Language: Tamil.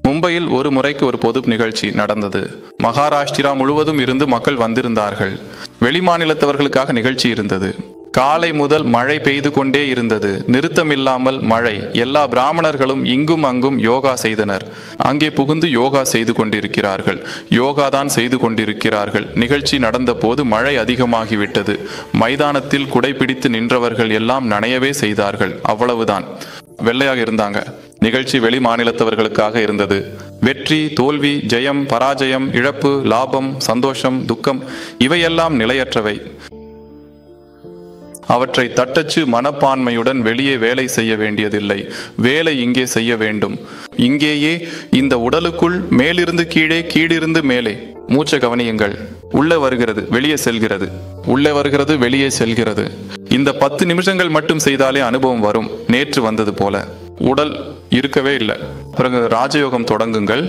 மும்பையில் ஒரு முறைக்கு ஒரு பொது நிகழ்ச்சி நடந்தது. மகாராஷ்டிரா முழுவதும் இருந்து மக்கள் வந்திருந்தார்கள். வெளிமாநிலத்தவர்களுக்காக நிகழ்ச்சி இருந்தது. காலை முதல் மழை பெய்து கொண்டே இருந்தது. நிறுத்தமில்லாமல் மழை. எல்லா பிராமணர்களும் இங்கும் அங்கும் யோகா செய்தனர். அங்கே புகுந்து யோகா செய்து கொண்டிருக்கிறார்கள். யோகா தான் செய்து கொண்டிருக்கிறார்கள். நிகழ்ச்சி நடந்த போது மழை அதிகமாகிவிட்டது. மைதானத்தில் குடை பிடித்து நின்றவர்கள் எல்லாம் நனையவே செய்தார்கள். அவ்வளவுதான். வெள்ளையாக இருந்தாங்க. நிகழ்ச்சி வெளி மாநிலத்தவர்களுக்காக இருந்தது. வெற்றி, தோல்வி, ஜெயம், பராஜயம், இழப்பு, லாபம், சந்தோஷம், துக்கம் இவையெல்லாம் நிலையற்றவை. அவற்றை தட்டச்சு மனப்பான்மையுடன் வெளியே வேலை செய்ய வேண்டியதில்லை. வேலை இங்கே செய்ய வேண்டும். இங்கேயே இந்த உடலுக்குள் மேலிருந்து கீழே, கீழிருந்து மேலே. மூச்சை கவனியுங்கள். உள்ளே வருகிறது, வெளியே செல்கிறது. உள்ளே வருகிறது, வெளியே செல்கிறது. இந்த 10 நிமிஷங்கள் மட்டும் செய்தாலே அனுபவம் வரும். நேற்று வந்தது போல. உடல் இருக்கவே இல்லை. பிறகு ராஜயோகம் தொடங்குங்கள்.